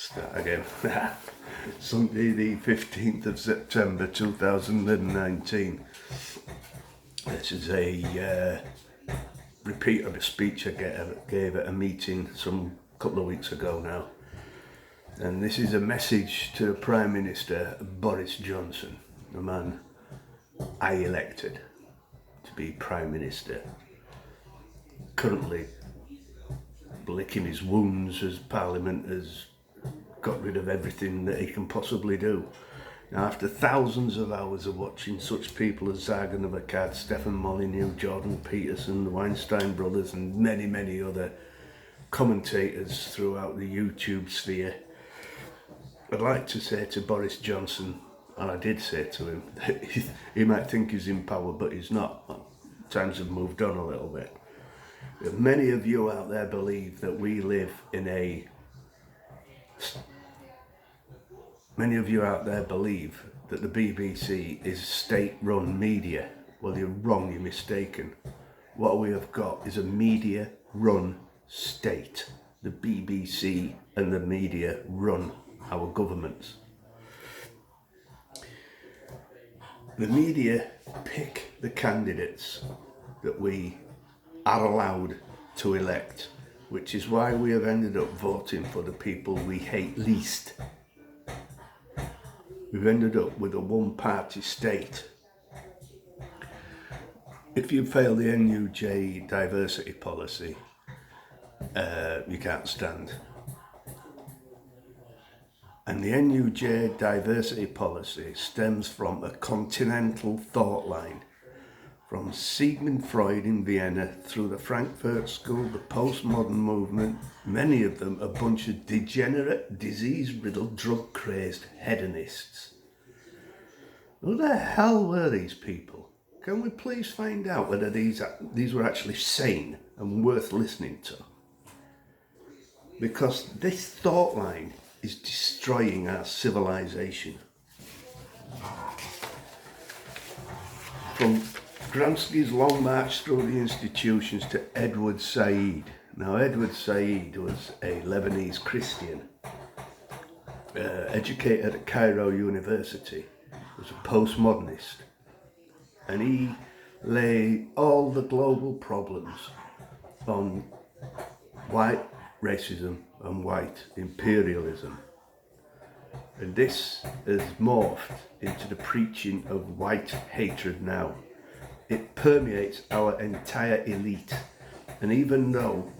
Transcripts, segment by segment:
Start again. Sunday the 15th of September 2019. This is a repeat of a speech I gave at a meeting some couple of weeks ago now. And this is a message to Prime Minister Boris Johnson, the man I elected to be Prime Minister. Currently licking his wounds as Parliament has got rid of everything that he can possibly do. Now, after thousands of hours of watching such people as Sargon of Akkad, Stephen Molyneux, Jordan Peterson, the Weinstein brothers and many, many other commentators throughout the YouTube sphere, I'd like to say to Boris Johnson, and I did say to him, that he might think he's in power, but he's not. Times have moved on a little bit. Many of you out there believe that we live in a... Many of you out there believe that the BBC is state-run media. Well, you're wrong, you're mistaken. What we have got is a media-run state. The BBC and the media run our governments. The media pick the candidates that we are allowed to elect, which is why we have ended up voting for the people we hate least. We've ended up with a one-party state. If you fail the NUJ diversity policy, you can't stand. And the NUJ diversity policy stems from a continental thought line, from Sigmund Freud in Vienna through the Frankfurt School, the postmodern movement, many of them a bunch of degenerate, disease-riddled, drug-crazed hedonists. Who the hell were these people? Can we please find out whether these were actually sane and worth listening to? Because this thought line is destroying our civilization. From Gramsci's long march through the institutions to Edward Said. Now, Edward Said was a Lebanese Christian, educated at Cairo University. He was a postmodernist, and he laid all the global problems on white racism and white imperialism. And this has morphed into the preaching of white hatred now. It permeates our entire elite, and even though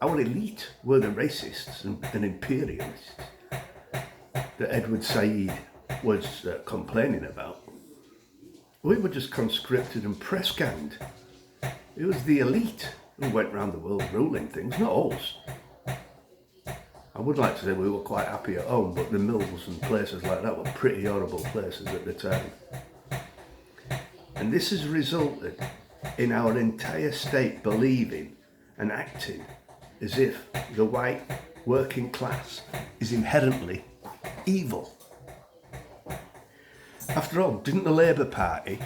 our elite were the racists and imperialists that Edward Said was complaining about, we were just conscripted and press ganged. It was the elite who went around the world ruling things, not us. I would like to say we were quite happy at home, but the mills and places like that were pretty horrible places at the time. And this has resulted in our entire state believing and acting as if the white working class is inherently evil. After all, didn't the Labour Party,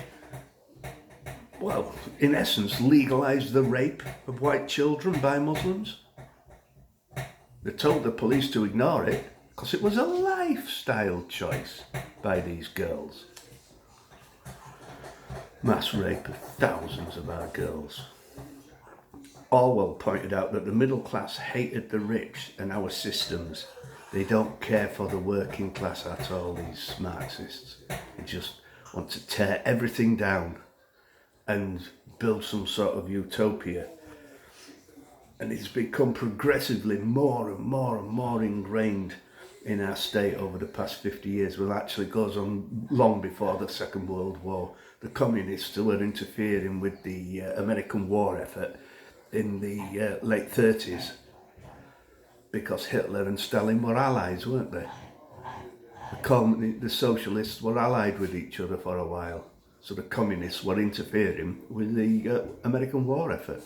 well, in essence, legalise the rape of white children by Muslims? They told the police to ignore it because it was a lifestyle choice by these girls. Mass rape of thousands of our girls. Orwell pointed out that the middle class hated the rich and our systems. They don't care for the working class at all, these Marxists. They just want to tear everything down and build some sort of utopia. And it's become progressively more and more and more ingrained in our state over the past 50 years. Well, actually goes on long before the Second World War. The communists who were interfering with the American war effort in the late 30s, because Hitler and Stalin were allies, weren't they? The socialists were allied with each other for a while, so the communists were interfering with the American war effort.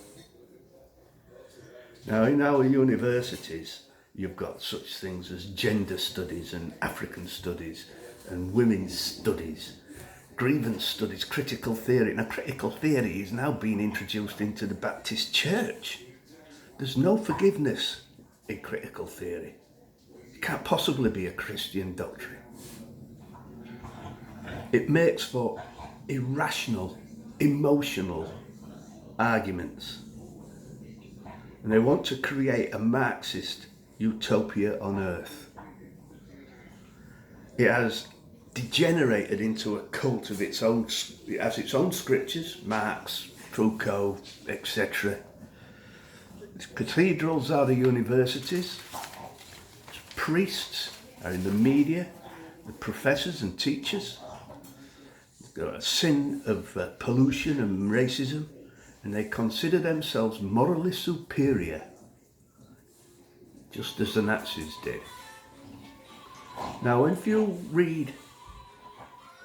Now, in our universities, you've got such things as gender studies and African studies and women's studies, grievance studies, critical theory. Now, critical theory is now being introduced into the Baptist Church. There's no forgiveness in critical theory. It can't possibly be a Christian doctrine. It makes for irrational, emotional arguments. And they want to create a Marxist utopia on earth. It has degenerated into a cult of its own. It has its own scriptures, Marx, Foucault, etc. Its cathedrals are the universities. Its priests are in the media, the professors and teachers. They've got a sin of pollution and racism, and they consider themselves morally superior, just as the Nazis did. Now, if you read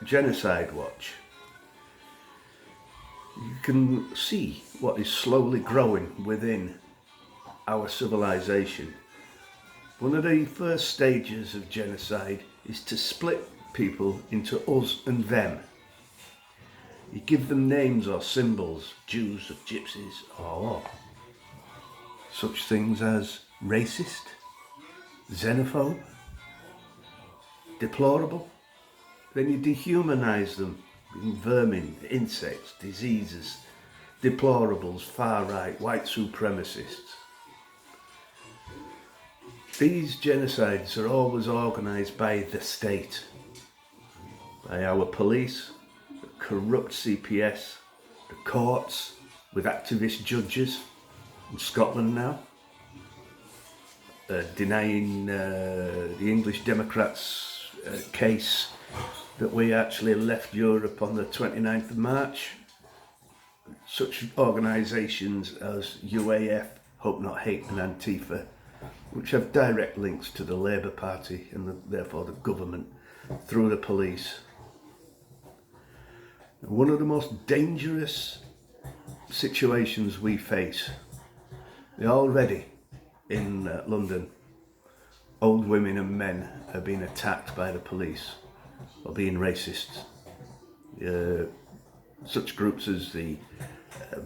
Genocide Watch, you can see what is slowly growing within our civilization. One of the first stages of genocide is to split people into us and them. You give them names or symbols, Jews or gypsies or such things as racist, xenophobe, deplorable. Then you dehumanize them in vermin, insects, diseases, deplorables, far right, white supremacists. These genocides are always organised by the state, by our police, the corrupt CPS, the courts with activist judges in Scotland now, denying the English Democrats' case that we actually left Europe on the 29th of March. Such organisations as UAF, Hope Not Hate and Antifa, which have direct links to the Labour Party and therefore the government through the police. One of the most dangerous situations we face, already in London, old women and men are being attacked by the police or being racists. Such groups as the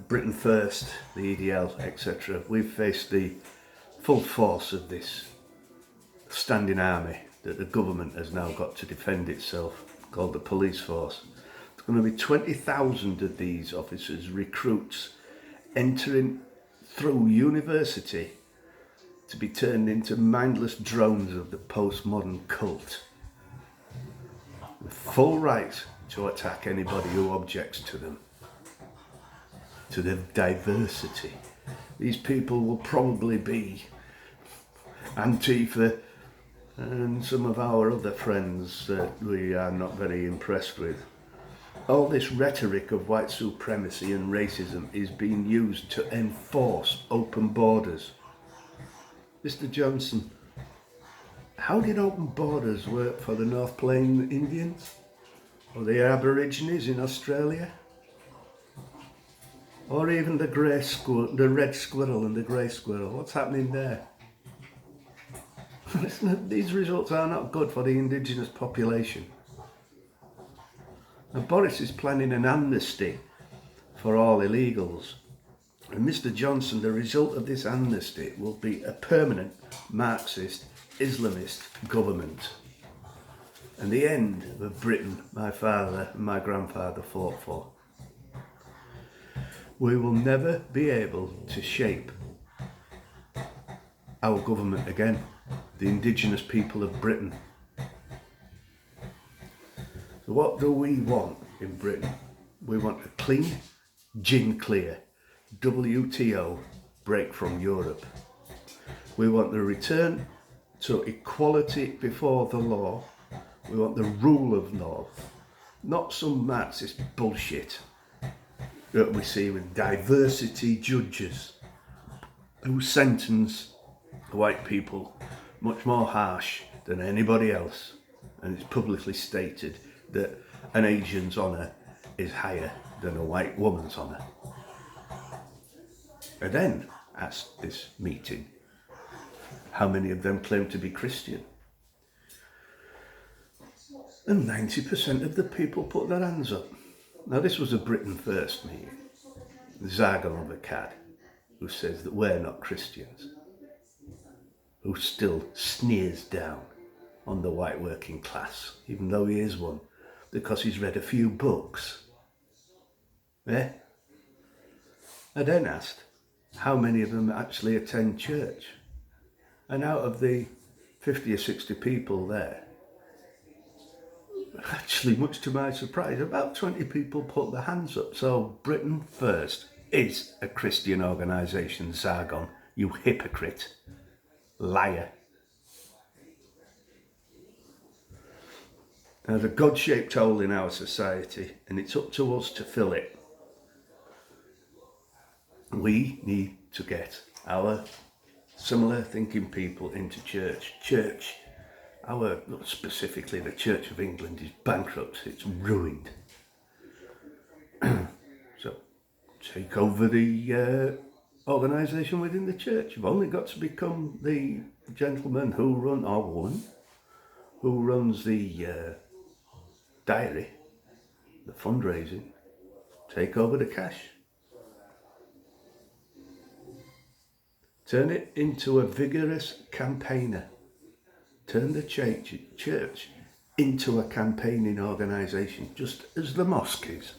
Britain First, the EDL, etc. We've faced the full force of this standing army that the government has now got to defend itself, called the police force. There's going to be 20,000 of these officers, recruits, entering through university to be turned into mindless drones of the postmodern cult, with full right to attack anybody who objects to them, to their diversity. These people will probably be Antifa and some of our other friends that we are not very impressed with. All this rhetoric of white supremacy and racism is being used to enforce open borders. Mr. Johnson, how did open borders work for the North Plain Indians or the Aborigines in Australia? Or even the grey squirrel, the red squirrel and the grey squirrel? What's happening there? These results are not good for the indigenous population. Now, Boris is planning an amnesty for all illegals. And Mr. Johnson, the result of this amnesty will be a permanent Marxist, Islamist government. And the end of Britain my father and my grandfather fought for. We will never be able to shape our government again, the indigenous people of Britain. So what do we want in Britain? We want a clean, gin clear, WTO break from Europe. We want the return to equality before the law. We want the rule of law, not some Marxist bullshit that we see with diversity judges who sentence white people much more harsh than anybody else, and it's publicly stated that an Asian's honour is higher than a white woman's honour. I then asked this meeting how many of them claim to be Christian, and 90% of the people put their hands up. Now, this was a Britain First meeting, the sargon of akkad. who says that we're not Christians, who still sneers down on the white working class, even though he is one, because he's read a few books. Eh? I then asked how many of them actually attend church. And out of the 50 or 60 people there, actually, much to my surprise, about 20 people put their hands up. So Britain First is a Christian organisation, Sargon, you hypocrite, liar. There's a God-shaped hole in our society, and it's up to us to fill it. We need to get our similar thinking people into church. Church, specifically the Church of England, is bankrupt, it's ruined. So take over the organisation within the church. You've only got to become the gentleman or woman who runs the diary, the fundraising, take over the cash. Turn it into a vigorous campaigner. Turn the church into a campaigning organisation, just as the mosque is.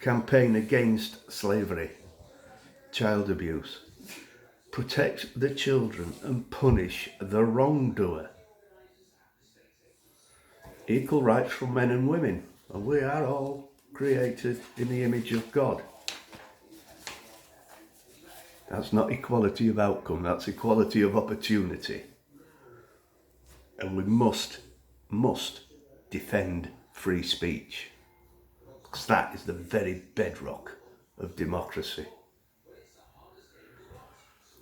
Campaign against slavery, child abuse, protect the children and punish the wrongdoer. Equal rights for men and women, and we are all created in the image of God. That's not equality of outcome, that's equality of opportunity. And we must defend free speech, because that is the very bedrock of democracy.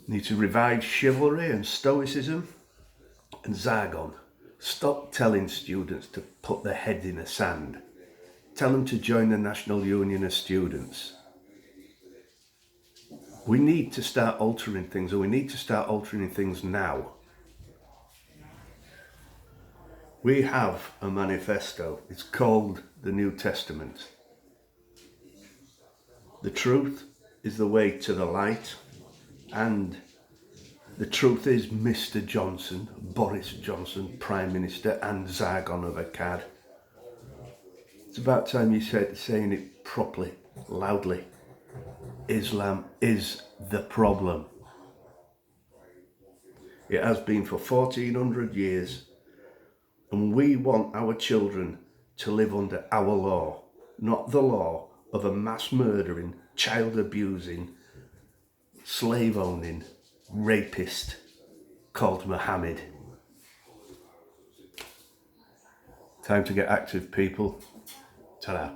We need to revive chivalry and stoicism. And Sargon, stop telling students to put their head in the sand. Tell them to join the National Union of Students. We need to start altering things, and we need to start altering things now. We have a manifesto. It's called the New Testament. The truth is the way to the light, and the truth is Mr. Johnson, Boris Johnson, Prime Minister, and Sargon of Akkad. It's about time you saying it properly, loudly. Islam is the problem. It has been for 1400 years, and we want our children to live under our law, not the law of a mass murdering, child abusing, slave owning rapist called Muhammad. Time to get active, people. Ta-ra.